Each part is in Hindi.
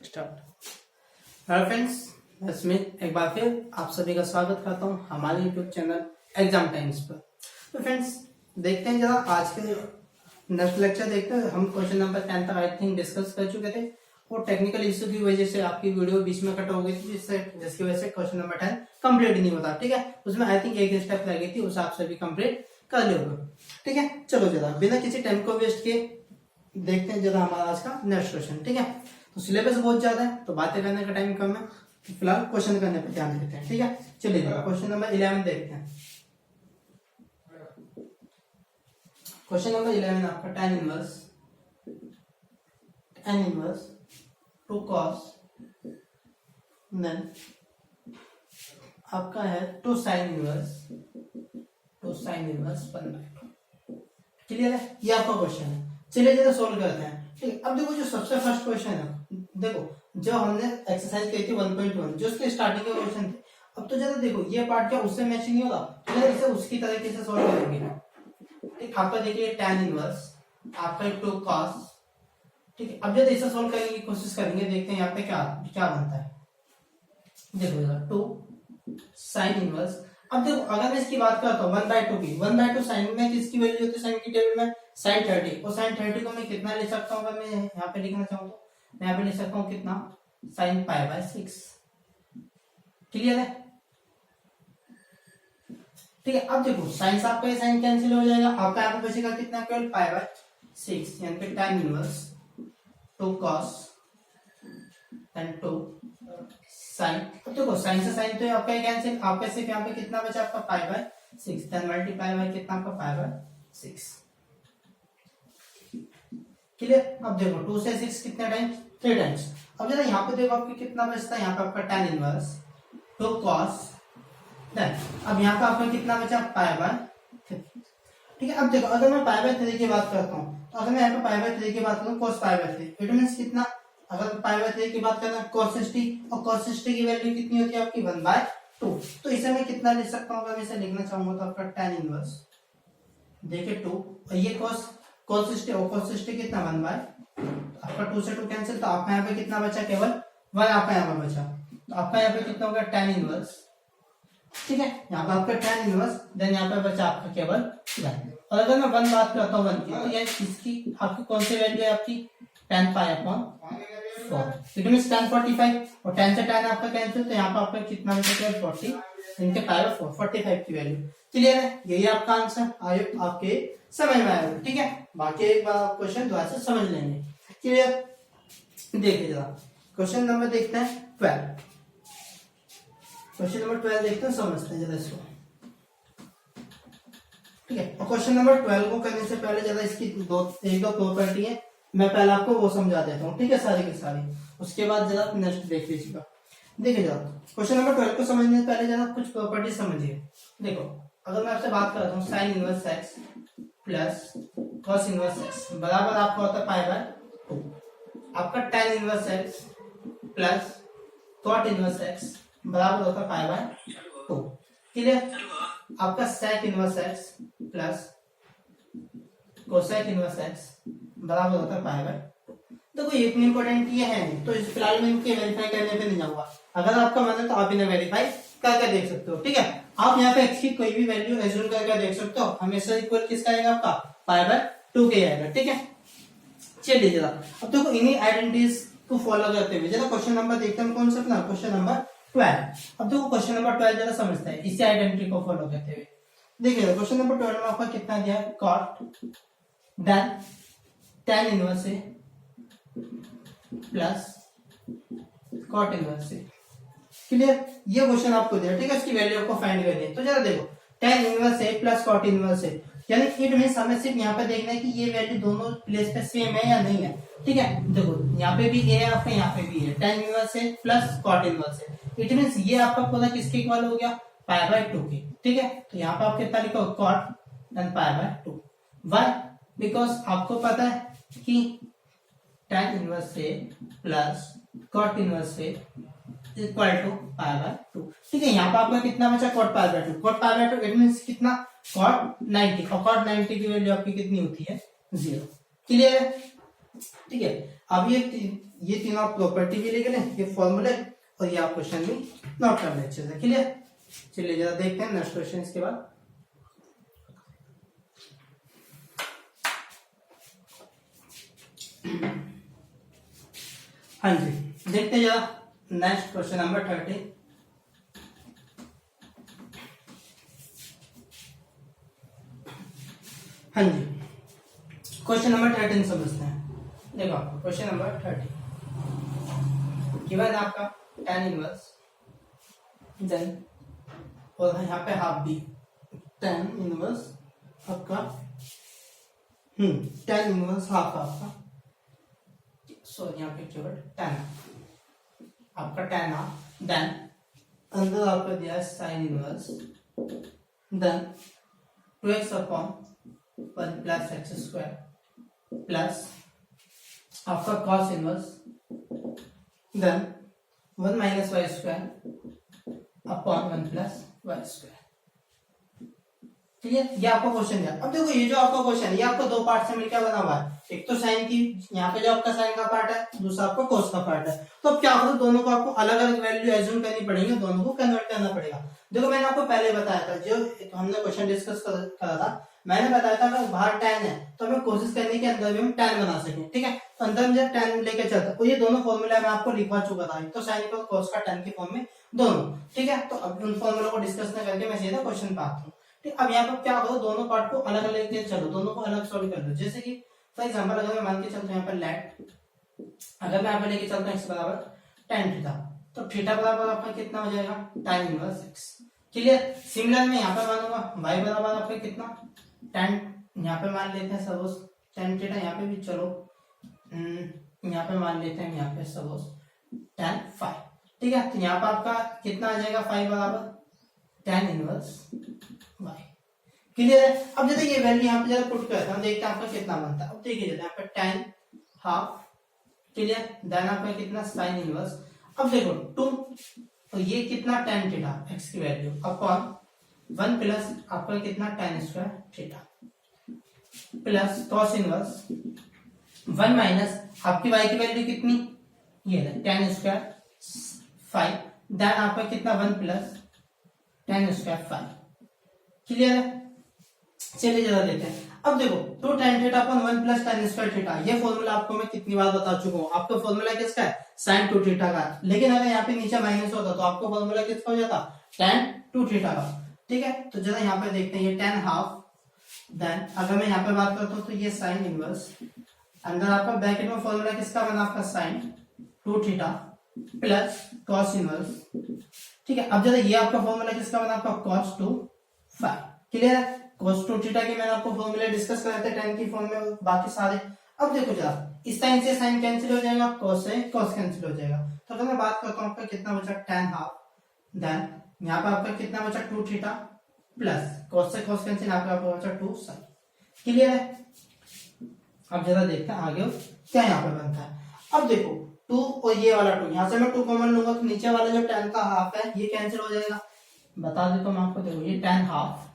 स्टार्ट। हेलो फ्रेंड्स, मैं स्मिथ एक बार फिर आप सभी का स्वागत करता हूं हमारे यूट्यूब चैनल एग्जाम टाइम्स पर। तो फ्रेंड्स देखते हैं जरा आज के नेक्स्ट लेक्चर देखते हैं। हम क्वेश्चन नंबर 10 तक आई थिंक डिस्कस कर चुके थे और टेक्निकल इश्यू की वजह से आपकी वीडियो बीच में कट हो गई थी, जिसकी वजह से क्वेश्चन नंबर 10 कंप्लीट नहीं होता। ठीक है, उसमें आई थिंक एक स्टेप रह गई थी, उसे आप सभी कंप्लीट कर लोगे। ठीक है, चलो जरा बिना किसी टाइम को वेस्ट किए देखते हैं जरा हमारा आज का नेक्स्ट क्वेश्चन। ठीक है, तो सिलेबस बहुत ज्यादा है तो बातें करने का टाइम कम है, तो फिलहाल क्वेश्चन करने पर ध्यान देते हैं। ठीक है, चलिए क्वेश्चन नंबर 11 देखते हैं। क्वेश्चन नंबर 11 आपका tan इनवर्स 2 cos देन आपका है 2 sin इनवर्स 1/2। क्लियर है, ये आपका क्वेश्चन है। चलिए जरा सोल्व करते हैं। ठीक है, अब देखो जो सबसे फर्स्ट क्वेश्चन है, देखो जो हमने एक्सरसाइज की थी 1.1 जो उसके स्टार्टिंग के क्वेश्चन थे। अब तो जरा देखो ये पार्ट क्या उससे मैच नहीं होगा, तो जरा इसे उसकी तरीके से सोल्व करेंगे। ठीक, आपका देखिए tan इनवर्स आपका 2 cos। ठीक है, अब जब इसे सोल्व करने की कोशिश करेंगे, देखते हैं यहाँ पे क्या क्या बनता है। देखो जरा 2 sin इनवर्स। अब देखो अगर मैं इसकी बात करता हूँ 1/2 की, 1/2 साइन में किसकी वैल्यू होती है साइन की टेबल में, sin 30। और sin 30 को मैं कितना ले सकता हूँ, अगर मैं यहाँ पे लिखना चाहूँ तो मैं यहाँ पे लिख सकता हूँ कितना, sin π/6। क्लियर है। ठीक है, अब देखो साइन से आपका ये साइन कैंसिल हो जाएगा, आपका यहाँ पे बचेगा कितना, केवल π/6 यानी कि tan inverse 2 cos and 2 sin। अब देखो साइन से साइन तो आपका कैंसिल, आपका सिर्फ यहाँ पे कितना बचा आपका π/6 देन मल्टीप्लाई बाय कितना आपका π/6। क्लियर। अब देखो 2 से 6 कितने टाइम्स, 3 टाइम्स। अब जरा यहाँ पे देखो आपके कितना बचता है, यहाँ पे आपका tan इनवर्स 2 cos देन अब यहाँ पे आपका कितना बचा π/3। ठीक है, अब देखो अगर मैं π/3 की बात करता हूँ, तो अगर मैं यहाँ पे π/3 की बात करूँ cos π/3 इट मींस कितना, अगर π/3 की बात करें cos 60 और cos 60 की वैल्यू कितनी होती है आपकी 1/2। तो इसे मैं कितना लिख सकता हूँ, अगर मैं इसे लिखना चाहूंगा तो आपका tan इनवर्स देखिए 2 और ये cos 60 और cos 60 कितना 1/2, आपका 2 से 2 कैंसिल, तो आपका यहाँ पे कितना बचा, केवल 1 आपका यहाँ पे बचा। तो आपका यहाँ पे कितना होगा tan इनवर्स। ठीक है, यहाँ पे आपका tan इनवर्स देन यहाँ पे बचा आपका केवल 1। और अगर मैं 1 बात करता हूँ 1 की, तो ये इसकी आपकी कौन सी वैल्यू है आपकी tan π/4। इट मींस tan 45 और tan से tan आपका कैंसिल, तो यहाँ पे आपका कितना बचा 40 इनके π/4 45 की वैल्यू। क्लियर है, यही आपका आंसर आयो आपके समझ में आएगा। ठीक है, बाकी एक बार क्वेश्चन दोबारा से समझ लेंगे। क्लियर, देखिए जरा क्वेश्चन नंबर देखते हैं 12। क्वेश्चन नंबर 12 देखते हैं, समझते हैं जरा इसको। ठीक है, और क्वेश्चन नंबर 12 को करने से पहले जरा इसकी एक दो प्रॉपर्टी है, मैं पहले आपको वो समझा देता हूँ। ठीक है, सारी की सारी, उसके बाद जरा नेक्स्ट देख लीजिएगा। देखिए जरा क्वेश्चन नंबर 12 को समझने से पहले जरा कुछ प्रॉपर्टी समझिए। देखो अगर मैं आपसे बात करता हूँ sine inverse x plus cos inverse x बराबर आपका होता है π/2। आपका tan inverse x plus cot inverse x बराबर होता है π/2। क्लियर। आपका sec inverse x plus cosec inverse x बराबर होता है π/2। देखो ये इतनी इंपॉर्टेंट ये है, तो इस फिलहाल मैं इनके वेरीफाई करने पे नहीं जाऊंगा। अगर आपका मन है तो आप इन्हें वेरीफाई करके देख सकते हो। ठीक है, आप यहाँ पे x की कोई भी वैल्यू एज्यूम करके देख सकते हो, हमेशा इक्वल किसका आएगा आपका π/2 के आएगा। ठीक है, चलिए जरा अब देखो इन्हीं आइडेंटिटीज को फॉलो करते हुए जरा क्वेश्चन नंबर देखते हैं कौन सा अपना क्वेश्चन नंबर 12। अब देखो क्वेश्चन नंबर 12 जरा समझते हैं इसी आइडेंटिटी को फॉलो करते हुए। देखिए क्वेश्चन नंबर 12 में आपका कितना दिया है, cot देन tan इनवर्स से प्लस cot इनवर्स से। क्लियर, ये क्वेश्चन आपको दिया। ठीक है, इसकी वैल्यू आपको फाइंड करनी है। तो जरा देखो tan इनवर्स से प्लस cot इनवर्स से, यानी इट मींस हमें सिर्फ यहाँ पे देखना है कि ये वैल्यू दोनों प्लेस पे सेम है या नहीं है। ठीक है, देखो यहाँ पे भी a है आपका, यहाँ पे भी है tan इनवर्स से प्लस cot इनवर्स से। इट मींस ये आपका पूरा किसके इक्वल हो गया, π/2 के। ठीक है, तो यहाँ पे आप कितना लिखो cot एंड π/2। व्हाई, बिकॉज आपको पता है कि tan इनवर्स से प्लस cot इनवर्स से इक्वल टू π/2। ठीक है, यहाँ पे आपका कितना बचा cot π/2। cot π/2 इट मींस कितना, cot 90 और cot 90 की वैल्यू आपकी कितनी होती है 0। क्लियर है। ठीक है, अब ये ये तीनों आप प्रॉपर्टी भी लिख लें, ये फॉर्मूले, और ये आप क्वेश्चन भी नोट कर लें अच्छे से। क्लियर? चलिए जरा देखते हैं नेक्स्ट क्वेश्चन इसके बाद। हाँ जी, देखते हैं जरा नेक्स्ट क्वेश्चन नंबर 30। हाँ जी, क्वेश्चन नंबर 13 समझते हैं। देखो आपको क्वेश्चन नंबर 30 गिवन आपका tan इनवर्स देन, और यहाँ पे हाफ बी tan इनवर्स आपका tan इनवर्स हाफ आपका, सॉरी यहाँ पे केवल tan आपका tan हाफ, देन अंदर आपका दिया है sin inverse, then 2x upon 1 plus x square plus आपका cos inverse, then 1 minus y square upon 1 plus y square. ठीक है, ये आपका क्वेश्चन है। अब देखो ये जो आपका क्वेश्चन है ये आपको दो पार्ट से मिलकर बना हुआ है, एक तो साइन की, यहाँ पे जो आपका साइन का पार्ट है, दूसरा आपका कोस का पार्ट है। तो अब क्या करो, दोनों को आपको अलग अलग वैल्यू एज्यूम करनी पड़ेगी, दोनों को कन्वर्ट करना पड़ेगा। देखो मैंने आपको पहले बताया था, जो हमने क्वेश्चन डिस्कस करा था, मैंने बताया था अगर बाहर tan है तो हमें कोशिश करनी के अंदर भी हम tan बना सकें। ठीक है, तो अंदर में जब tan लेके चलता है, तो ये दोनों फॉर्मूला मैं आपको लिखवा चुका था, तो साइन का कोस का tan की फॉर्म में दोनों। ठीक है, तो अब उन फॉर्मूला को डिस्कस न करके मैं सीधा क्वेश्चन पे आता हूँ। ठीक, अब यहाँ पर क्या करो, दोनों पार्ट को अलग अलग लेके चलो, दोनों को अलग सॉल्व कर लो। जैसे कि फॉर एग्जांपल अगर मैं मान के चलता हूँ यहाँ पर लेट, अगर मैं यहाँ पर लेके चलता हूँ x बराबर tan थीटा, तो थीटा बराबर आपका कितना हो जाएगा tan inverse x। Clear? Similar में यहाँ पर मानूंगा y बराबर आपका कितना tan, यहाँ पे मान लेते हैं सपोज tan थीटा, यहाँ पे भी चलो यहाँ पे मान लेते हैं, यहाँ पे सपोज tan फाइव। ठीक है, तो यहाँ पे आपका कितना आ जाएगा 5 बराबर tan इनवर्स y। क्लियर है? अब जैसे ये वैल्यू यहाँ पे जरा पुट करता हूँ, देखते हैं आपका कितना बनता है। अब देखिए यहाँ पे tan हाफ, क्लियर, देन आपका कितना sin इनवर्स। अब देखो 2, तो ये कितना tan थीटा x की वैल्यू अपॉन 1 प्लस आपका कितना tan square theta plus cos inverse 1 minus आपकी y की वैल्यू कितनी, ये है tan स्क्वायर 5, देन आपका कितना 1 प्लस tan स्क्वायर 5। क्लियर है? चलिए जरा देखते हैं। अब देखो 2 tan theta upon 1 plus tan square theta, ये फॉर्मूला आपको मैं कितनी बार बता चुका हूँ। आपका फॉर्मूला किसका है, sin 2 थीटा का। लेकिन अगर यहाँ पे नीचे माइनस होता तो आपका फॉर्मूला किसका हो जाता, tan 2 थीटा का। ठीक है, तो जरा यहाँ पे देखते हैं, ये tan हाफ, देन अगर मैं यहाँ पे बात करता हूँ तो ये sin इनवर्स, अंदर आपका ब्रैकेट में फॉर्मूला किसका बना, आपका sin 2 theta plus cos inverse. ठीक है, अब जरा ये आपका फॉर्मूला किसका बना, आपका cos 2 5। क्लियर है? cos 2 थीटा की मैंने आपको फॉर्मूला डिस्कस कराए थे tan की फॉर्म में, बाकी सारे। अब देखो जरा, इस साइन से साइन कैंसिल हो जाएगा, cos से cos कैंसिल हो जाएगा। तो अगर मैं बात करता हूँ आपका कितना बचा tan हाफ, देन यहाँ पे आपका कितना बचा 2 थीटा प्लस cos से cos कैंसिल, यहाँ पे आपका बचा 2 sin। क्लियर है? अब जरा देखते हैं आगे क्या यहाँ पे बनता है। अब देखो 2 और ये वाला 2, यहाँ से मैं 2 कॉमन लूंगा तो नीचे वाला जो tan का हाफ है ये कैंसिल हो जाएगा। बता देता हूँ आपको, देखो ये tan हाफ।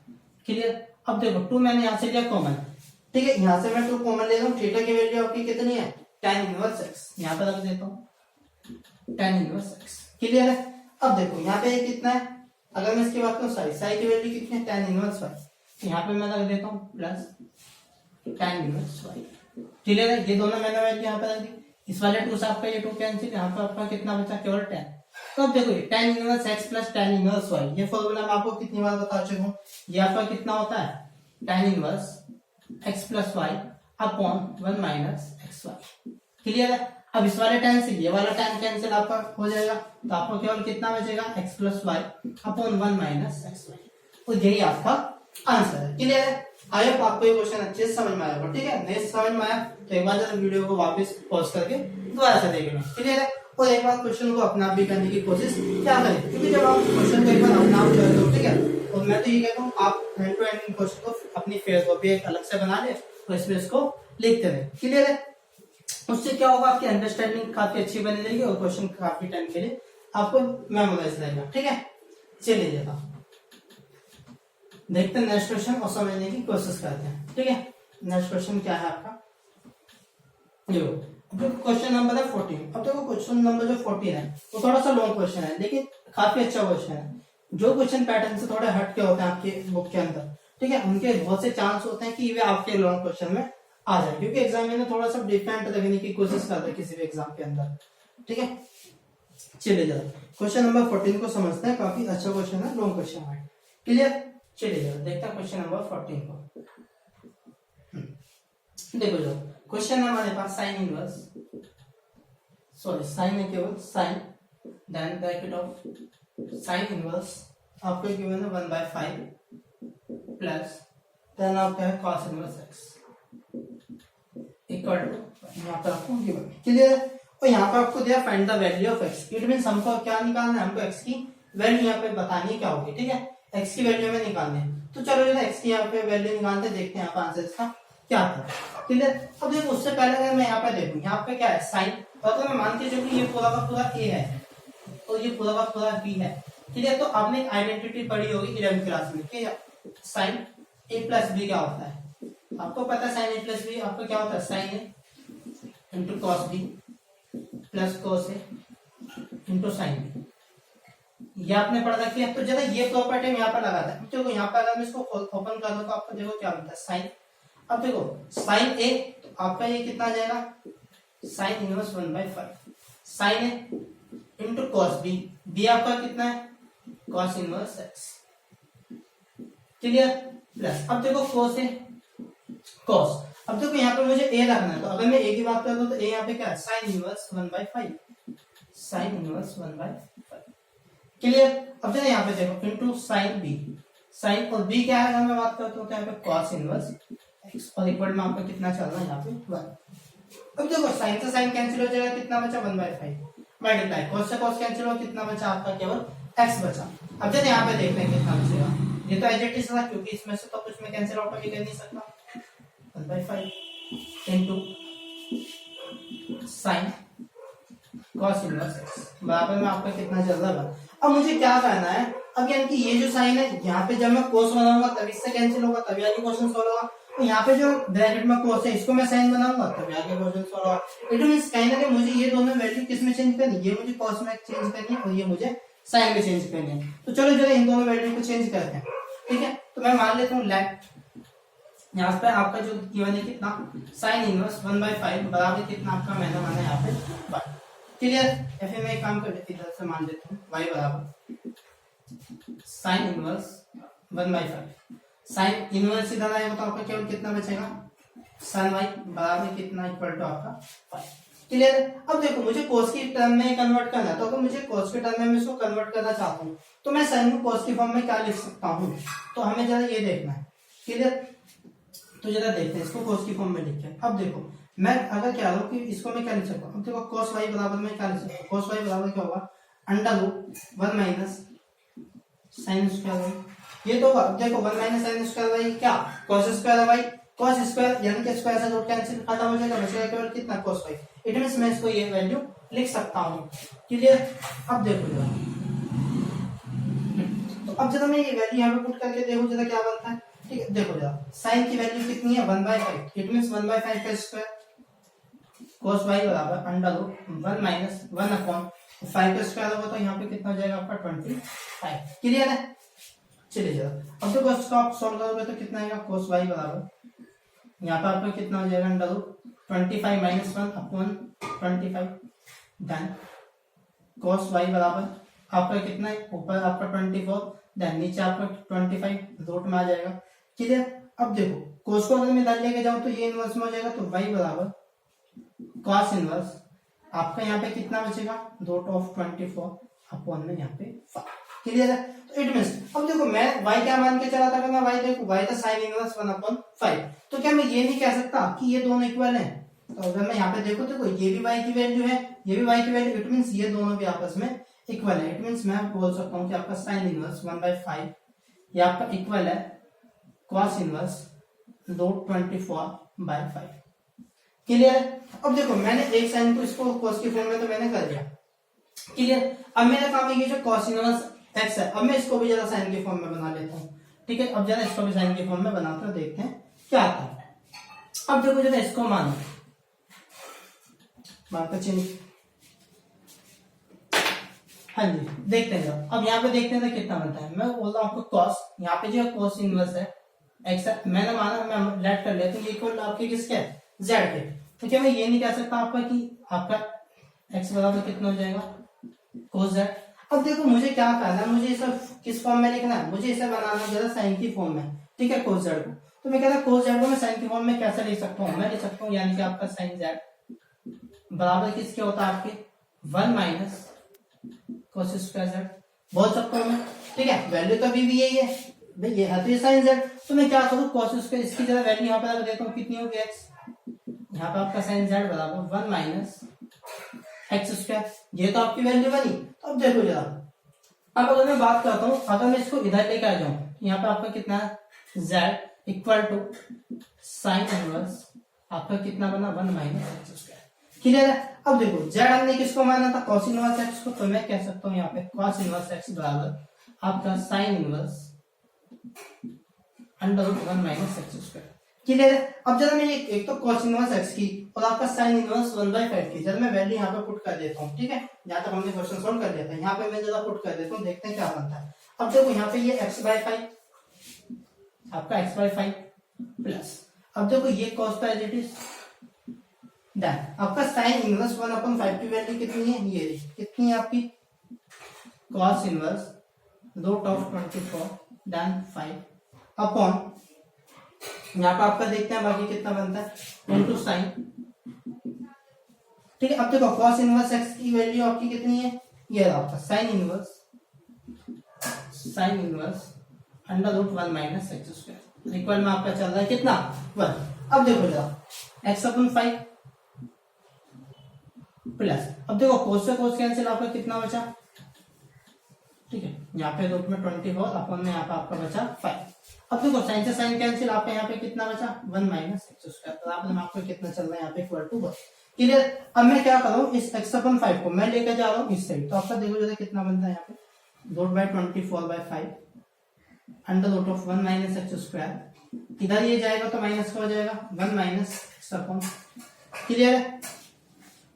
क्लियर? अब देखो 2 मैंने यहाँ से लिया कॉमन, ठीक है, यहाँ से मैं 2 कॉमन ले रहा हूँ, थीटा की वैल्यू आपकी कितनी है tan इनवर्स x, यहाँ पे रख देता हूँ tan इनवर्स x। क्लियर है? अब देखो यहाँ पे कितना है, अगर मैं इसकी बात करूँ साई की वैल्यू कितनी है tan इनवर्स y, यहाँ पे मैं रख देता हूँ plus tan inverse y। Clear है? ये दोनों मैंने वैल्यू यहाँ पे रख दी, इस वाले 2 से आपका ये 2 कैंसिल, यहाँ पे आपका कितना बचा केवल tan। तो अब देखो tan inverse x plus tan inverse y, ये फॉर्मूला मैं आपको कितनी बार बता चुका हूँ, ये आपका कितना होता है tan inverse x plus y upon 1 minus x y. Clear है? अब इस वाले tan से ये वाला tan कैंसिल आपका हो जाएगा, तो आपको केवल कितना बचेगा x plus y upon 1 minus x y. तो यही आपका आंसर है। क्लियर है? आई होप आपको ये क्वेश्चन अच्छे से समझ में आया होगा। ठीक है, नहीं समझ में आया तो एक बार जरा वीडियो को वापस पॉज करके दोबारा से देख लें। क्लियर है? और एक बार क्वेश्चन को अपना आप भी करने की कोशिश क्या करें, क्योंकि जब आप क्वेश्चन को एक बार अपना आप करते हो, ठीक है, और मैं तो ये कहता हूँ आप हैंड टू हैंड क्वेश्चन को अपनी फेयर कॉपी एक अलग से बना ले और इसमें इसको लिखते रहे। क्लियर है? उससे क्या होगा, आपकी अंडरस्टैंडिंग काफी अच्छी बनी रहेगी और क्वेश्चन काफी टाइम के लिए आपको मेमोराइज रहेगा। ठीक है, चलिए जरा देखते हैं नेक्स्ट क्वेश्चन और समझने की कोशिश करते हैं। ठीक है, नेक्स्ट क्वेश्चन क्या है आपका, देखो क्वेश्चन नंबर है 14। अब देखो क्वेश्चन नंबर जो 14 है वो थोड़ा सा लॉन्ग क्वेश्चन है, लेकिन काफी अच्छा क्वेश्चन है। जो क्वेश्चन पैटर्न से थोड़े हट के होते हैं आपके बुक के अंदर, ठीक है, उनके बहुत से चांस होते हैं कि वे आपके लॉन्ग क्वेश्चन में आ जाए, क्योंकि एग्जाम में थोड़ा सा डिफरेंट रखने की कोशिश करते हैं किसी भी एग्जाम के अंदर, ठीक है। चलिए जरा क्वेश्चन नंबर 14 को समझते हैं, काफी अच्छा क्वेश्चन है, लॉन्ग क्वेश्चन है, क्लियर। चलिए जरा देखते हैं क्वेश्चन नंबर 14 को। देखो जो क्वेश्चन है हमारे पास साइन इनवर्स, सॉरी साइन है केवल sine, then bracket of sine inverse आपको गिवन है 1/5 प्लस देन आपका है cos inverse x equal to, यहाँ पे आपको गिवन, क्लियर। और यहाँ पे आपको दिया find the value of x, it means हमको क्या निकालना है, हमको x की वैल्यू यहाँ पे बतानी है क्या होगी, ठीक है, x की वैल्यू हमें निकालनी है। तो चलो जो x की यहाँ पे वैल्यू निकालते देखते हैं यहाँ पे आंसर इसका क्या था, क्लियर। अब देखो उससे पहले अगर मैं यहाँ पे देखूं, यहाँ पे क्या है साइन, तो मैं मान के चलूं ये पूरा का पूरा a है और ये पूरा का पूरा b है, क्लियर। तो आपने एक आइडेंटिटी पढ़ी होगी 11वीं क्लास में कि साइन a प्लस b क्या होता है, आपको पता है साइन a प्लस b आपको क्या होता है, sine a into cos b plus cos a into sine b, ये आपने पढ़ रखी है। तो जरा ये प्रॉपर्टी हम यहाँ पर लगाते हैं, देखो यहाँ पे अगर मैं इसको ओपन कर दूं तो आपको देखो क्या बनता है साइन, अब देखो साइन a तो आपका ये कितना आ जाएगा, sine inverse 1/5 sine a into cos b, b आपका कितना है cos inverse x, clear, plus अब देखो कॉस है कॉस, अब देखो यहाँ पे मुझे a रखना है, तो अगर मैं a की बात करूँ तो a यहाँ पे क्या है sign inverse 1/5 sign inverse 1/5, clear. अब जरा यहाँ पे देखो इंटू साइन b, साइन और b क्या है अगर मैं बात करता हूँ तो यहाँ पे कॉस इनवर्स x और इक्वल में आपका कितना चल रहा है यहाँ पे 1। अब देखो साइन से साइन कैंसिल हो जाएगा, कितना बचा 1/5 मल्टीप्लाई कॉस से कॉस कैंसिल हो, कितना बचा आपका केवल x बचा। अब जरा यहाँ पे देखते हैं कितना बचेगा, ये तो एज इट इज था क्योंकि इसमें से तो कुछ में कैंसिल आउट भी कर नहीं सकता, 1/5 into sine cos inverse x बराबर में आपका कितना चल रहा है। अब मुझे क्या करना है, अब यानी कि ये जो साइन है यहाँ पे जब मैं कोस बनाऊंगा तब इससे कैंसिल होगा, तभी आगे क्वेश्चन सॉल्व होगा। तो यहाँ पे जो ब्रैकेट में कोस है इसको मैं साइन बनाऊंगा तभी आगे क्वेश्चन सॉल्व होगा। इट मींस कहीं ना कहीं मुझे ये दोनों वैल्यू किस में चेंज करनी है, ये मुझे कॉस में चेंज करनी है और ये मुझे साइन में चेंज करनी है। तो चलो जरा इन दोनों वैल्यू को चेंज करते हैं, ठीक है। तो मैं मान लेता हूँ लेट, यहाँ पे आपका जो गिवन है कितना साइन इनवर्स 1/5 बराबर कितना आपका मैंने माना यहाँ पे y, क्लियर। या फिर मैं एक काम कर इधर से मान लेता हूँ y बराबर साइन इनवर्स 1/5, साइन इनवर्स इधर आएगा तो आपका केवल कितना बचेगा sin y बराबर कितना इक्वल टू आपका 5, क्लियर। अब देखो मुझे cos की टर्म में कन्वर्ट करना है, तो अगर मुझे cos के टर्म में इसको कन्वर्ट करना चाहता हूँ तो मैं sin को cos की फॉर्म में क्या लिख सकता हूँ, तो हमें जरा ये देखना है, क्लियर। तो जरा देखते हैं इसको cos की फॉर्म में लिख के। अब देखो मैं अगर क्या कि इसको मैं क्या लिख सकता हूँ, अब देखो cos y बराबर में क्या लिख सकता हूँ, cos y बराबर क्या होगा under root 1 minus sine square y, ये तो होगा। देखो 1 माइनस साइन स्क्वायर y क्या cos square y, cos square यानी कि स्क्वायर से रूट कैंसिल खत्म हो जाएगा, बचेगा केवल कितना cos y, इट मींस मैं इसको ये वैल्यू लिख सकता हूँ, क्लियर। अब देखो जरा, तो अब जरा मैं ये वैल्यू यहाँ पे पुट करके देखो जरा क्या बनता है, ठीक है। देखो जरा साइन की वैल्यू कितनी है 1/5, इट मींस 1/5 का स्क्वायर, cos y बराबर अंडर रूट 1 माइनस 1 अपॉन 5 का स्क्वायर होगा, तो यहाँ पे कितना हो जाएगा आपका 25, क्लियर है। चलिए जरा अब देखो इसको आप सॉल्व करोगे तो कितना आएगा cos y बराबर यहाँ पे आपका कितना हो जाएगा under root 25 minus 1 upon 25, then cos y बराबर आपका कितना है ऊपर आपका 24, देन नीचे आपका 25 रूट में आ जाएगा, क्लियर। अब देखो cos को अगर मैं इधर लेके जाऊं तो ये इनवर्स में हो जाएगा, तो y बराबर cos इनवर्स आपका यहाँ पे कितना बचेगा रूट ऑफ 24 अपॉन में यहाँ पे 5, क्लियर है। तो इट मींस अब देखो मैं y क्या मान के चला था, मैं y देखो y था sin इनवर्स 1/5, तो क्या मैं ये नहीं कह सकता कि ये दोनों इक्वल हैं, तो अगर मैं यहाँ पे देखो तो ये भी y की वैल्यू है ये भी y की वैल्यू, इट मींस ये दोनों भी आपस में इक्वल है, इट मींस मैं बोल सकता हूँ कि आपका sin इनवर्स 1/5 ये आपका इक्वल है cos इनवर्स रूट 24/5, क्लियर है। अब देखो मैंने एक साइन को इसको cos की फॉर्म में तो मैंने कर दिया, क्लियर। अब मेरा काम है ये जो cos इनवर्स x है, अब मैं इसको भी जरा साइन की फॉर्म में बना लेता हूँ, ठीक है। अब जरा इसको भी साइन की फॉर्म में बनाते हैं, देखते हैं क्या आता है। अब देखो जरा इसको मानो मार्कर चेंज। हाँ जी, देखते हैं अब यहाँ पे देखते हैं कितना बनता है। मैं बोल रहा हूँ आपको कॉस, यहाँ पे जो है कॉस इनवर्स है एक्स, मैंने माना मैं लेट कर लिया तो ये इक्वल आपके किसके है, जेड के। तो क्या मैं ये नहीं कह सकता आपका कि आपका एक्स बराबर कितना हो जाएगा, कोस जेड। अब देखो मुझे क्या करना है, मुझे इसे किस फॉर्म में लिखना है, मुझे इसे बनाना है साइन की फॉर्म में, ठीक है, कोस जेड को। तो मैं कहता कोस जेड को मैं साइन की फॉर्म में कैसे लिख सकता हूँ, मैं लिख सकता हूँ यानी कि आपका साइन जेड बराबर किसके होता है आपके 1 माइनस कोस स्क्वायर जेड, बोल सकता हूँ मैं, ठीक है। वैल्यू तो अभी भी यही है भाई, ये है तो ये साइन जेड। तो मैं क्या करूँ, कोस स्क्वायर इसकी जगह वैल्यू यहाँ पे रख देता हूँ, कितनी होगी एक्स, यहाँ पे आपका साइन जेड बराबर 1 माइनस एक्स स्क्वायर, ये तो आपकी वैल्यू बनी। तो अब देखो जरा, अब अगर मैं बात करता हूँ, अगर मैं इसको इधर लेके आ जाऊं, यहाँ पे आपका कितना है z equal to sine inverse आपका कितना बना 1 माइनस एक्स स्क्वायर, क्लियर है। अब देखो z हमने किसको माना था, cos इनवर्स x को, तो मैं कह सकता हूँ यहाँ पे cos इनवर्स x बराबर आपका sine inverse under root 1 minus x square, clear है। अब जरा मैं एक तो cos इनवर्स x की और आपका sin इनवर्स 1/5 की जब मैं वैल्यू यहाँ पे पुट कर देता हूँ, ठीक है, यहाँ तक हमने क्वेश्चन सॉल्व कर लिया था, यहाँ पे मैं जरा पुट कर देता हूँ, देखते हैं क्या बनता है। अब देखो यहाँ पे ये x/5 आपका x/5 प्लस, अब देखो ये cos पर एज इट इज डन, आपका sin इनवर्स 1/5 की वैल्यू कितनी है, ये कितनी है आपकी cos inverse root of 24 done 5 upon, यहाँ पे आपका देखते हैं बाकी कितना बनता है इनटू साइन, ठीक है। अब देखो cos इनवर्स x की वैल्यू आपकी कितनी है, ये रहा आपका sine inverse under root 1 minus x square equal में आपका चल रहा है कितना 1। अब देखो जरा x/5 प्लस, अब देखो cos से cos कैंसिल, आपका कितना बचा, ठीक है, यहाँ पे रूट में 24 अपन में यहाँ पे आपका बचा 5। अब देखो साइन से साइन कैंसिल, आपका यहाँ पे कितना बचा 1 माइनस एक्स स्क्वायर, तो आपका कितना चल रहा है यहाँ पे इक्वल टू 1, क्लियर। अब मैं क्या करूँ, इस x/5 को मैं लेकर जा रहा हूँ इस साइड, तो आपका देखो जरा कितना बनता है यहाँ पे root by 24/5 under root of 1 minus x square, इधर ये जाएगा तो माइनस का हो जाएगा 1 माइनस एक्स अपॉन, क्लियर है।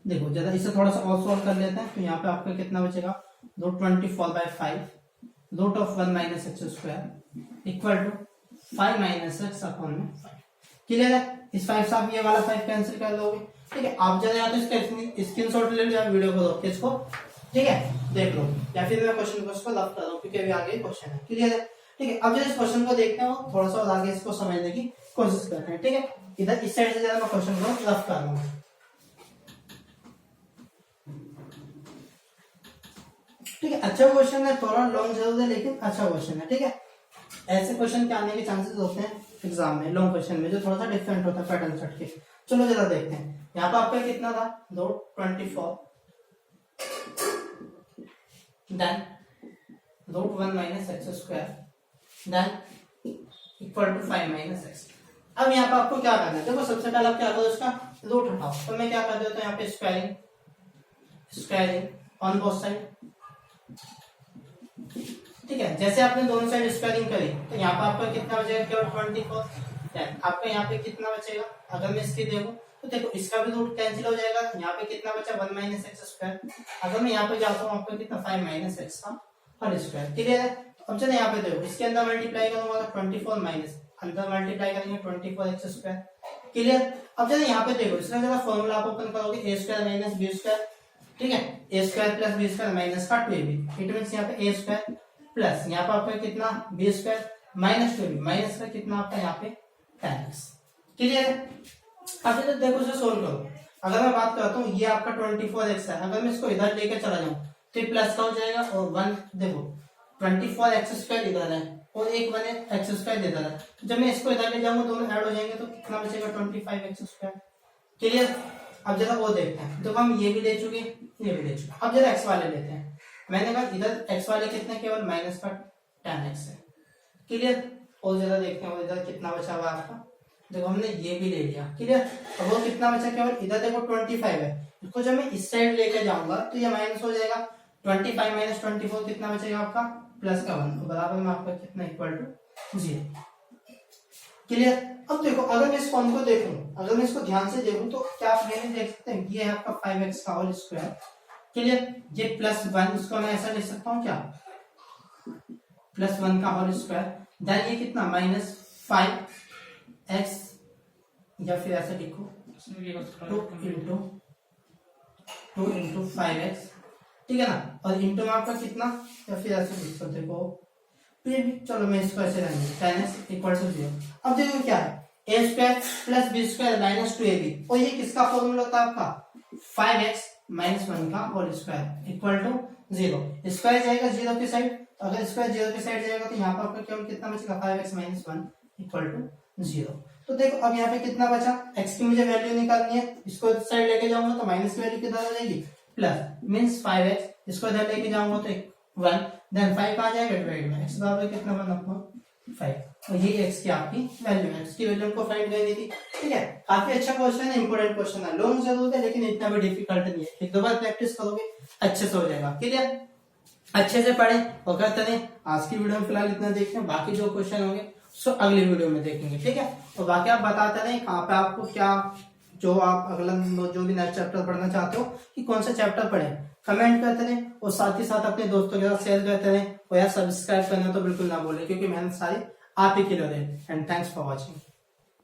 देखो जरा इसे थोड़ा सा और सॉल्व कर लेते हैं, तो यहाँ पे आपका कितना बचेगा root 24/5 root of 1 minus x square equal to 5 minus x upon में 5, क्लियर है। इस 5 से आप ये वाला 5 कैंसिल कर दोगे, ठीक है। आप जरा या तो इसका स्क्रीनशॉट ले लो या वीडियो को रोक के इसको, ठीक है, देख लो, या फिर मैं क्वेश्चन को इसको लव कर रहा हूँ क्योंकि अभी आगे क्वेश्चन है, क्लियर है, ठीक है। अब जब इस क्वेश्चन को देखते हैं थोड़ा सा और आगे इसको समझने की कोशिश करते हैं, ठीक है। इधर इस साइड से जरा मैं क्वेश्चन को लव कर रहा हूँ, ठीक है। अच्छा क्वेश्चन है, थोड़ा लॉन्ग जरूर है लेकिन अच्छा क्वेश्चन है, ठीक है। ऐसे क्वेश्चन के आने के चांसेस होते हैं एग्जाम में, लॉन्ग क्वेश्चन में जो थोड़ा सा डिफरेंट होता है पैटर्न सेट के। चलो जरा देखते हैं, यहाँ पर आपका कितना था root 24 then root 1 minus x square then equal to 5 minus x. अब यहाँ पर आपको क्या करना है, देखो सबसे पहले आप क्या करो, इसका रूट हटाओ, तो मैं क्या कर देता हूँ यहाँ पे स्क्वायरिंग ऑन बोथ साइड, ठीक है। जैसे आपने दोनों साइड स्क्वायरिंग करी तो यहाँ पर आपका कितना बचेगा केवल 24, आपका यहाँ पे कितना बचेगा, अगर मैं इसकी देखूं तो देखो इसका भी रूट कैंसिल हो जाएगा, यहाँ पे कितना बचा 1 माइनस एक्स स्क्वायर, अगर मैं यहाँ पे जाता हूँ आपका कितना 5 माइनस एक्स का होल स्क्वायर, क्लियर है। तो अब चलो यहाँ पे देखो इसके अंदर मल्टीप्लाई करूंगा तो 24 माइनस अंदर मल्टीप्लाई करेंगे 24 एक्स स्क्वायर, क्लियर। अब चलो यहाँ पे देखो इसका जरा फॉर्मूला आप ओपन करोगे A square minus B square, ठीक है, A square plus B square minus का 2ab, इट मींस यहाँ पे ए स्क्वायर प्लस यहाँ पे आपका कितना B square minus 2ab, minus का कितना आपका यहाँ पे 10x, क्लियर है। अब तो देखो इसे सोल्व करो, अगर मैं बात करता हूँ ये आपका 24x है, अगर मैं इसको इधर लेकर चला जाऊँ तो प्लस का हो जाएगा और 1 देखो 24x स्क्वायर इधर है और एक 1x स्क्वायर इधर है, जब मैं इसको इधर ले जाऊंगा दोनों ऐड हो जाएंगे तो कितना बचेगा 25x स्क्वायर, क्लियर। अब जरा वो देखते हैं, देखो हम ये भी ले चुके ये भी ले चुके, अब जरा x वाले लेते हैं, मैंने कहा इधर x वाले कितने केवल माइनस का 10x है, क्लियर। और जरा देखते हैं इधर कितना बचा हुआ आपका, देखो हमने ये भी ले लिया, क्लियर। अब वो कितना बचा केवल इधर देखो 25 है, इसको जब मैं इस साइड लेके जाऊंगा तो ये माइनस हो जाएगा, 25 माइनस 24 कितना बचेगा आपका प्लस का 1, बराबर में आपका कितना इक्वल टू 0। क्लियर। अब देखो अगर मैं इस फॉर्म को देखूं, अगर मैं इसको ध्यान से देखूं तो क्या आप मैंने देख सकते हैं ये है आपका 5x का होल स्क्वायर। क्लियर। ये +1 इसको मैं ऐसा लिख सकता हूं क्या, +1 का होल स्क्वायर। देन ये कितना -5x, या फिर ऐसा लिखो 2 इंटू 5x, ठीक है ना। और इंटू में आपका कितना, या फिर ऐसे लिख सकते हो फिर भी, चलो मैं इसको ऐसे रहेंगे 10x इक्वल टू 0। अब देखो क्या है a square plus b square minus 2ab, और ये किसका फॉर्मूला होता है आपका 5x माइनस 1 का whole square equal to 0। Square जाएगा 0 की साइड, अगर स्क्वायर 0 की साइड जाएगा तो यहाँ पर आपका केवल कितना बचेगा 5x माइनस 1 इक्वल टू 0। तो देखो अब यहाँ पे कितना बचा, x की मुझे वैल्यू निकालनी है, इसको साइड लेके जाऊंगा तो माइनस की वैल्यू किधर आ जाएगी, प्लस मीन्स 5x, इसको इधर लेके जाऊंगा तो 1, देन 5 कहाँ जाएगा डिवाइड में, x बराबर कितना बना आपको 5, और ये x की आपकी वैल्यू है, x की वैल्यू हमको फाइंड करनी थी। ठीक है, काफी अच्छा क्वेश्चन है, इंपॉर्टेंट क्वेश्चन है, लॉन्ग जरूर है लेकिन इतना भी डिफिकल्ट नहीं है, एक दो बार प्रैक्टिस करोगे अच्छे से हो जाएगा। क्लियर, अच्छे से पढ़े और करते रहे। आज की वीडियो में फिलहाल इतना देखते हैं, बाकी जो क्वेश्चन होंगे सो अगली वीडियो में देखेंगे। ठीक है, तो बाकी आप बताते रहे कहाँ पे आपको क्या, जो आप अगला जो भी नेक्स्ट चैप्टर पढ़ना चाहते हो कि कौन सा चैप्टर पढ़े, कमेंट करते रहे और साथ ही साथ अपने दोस्तों के साथ शेयर करते रहे, और यार सब्सक्राइब करना तो बिल्कुल ना भूलें क्योंकि मेहनत सारी आप ही के लिए। And thanks for watching.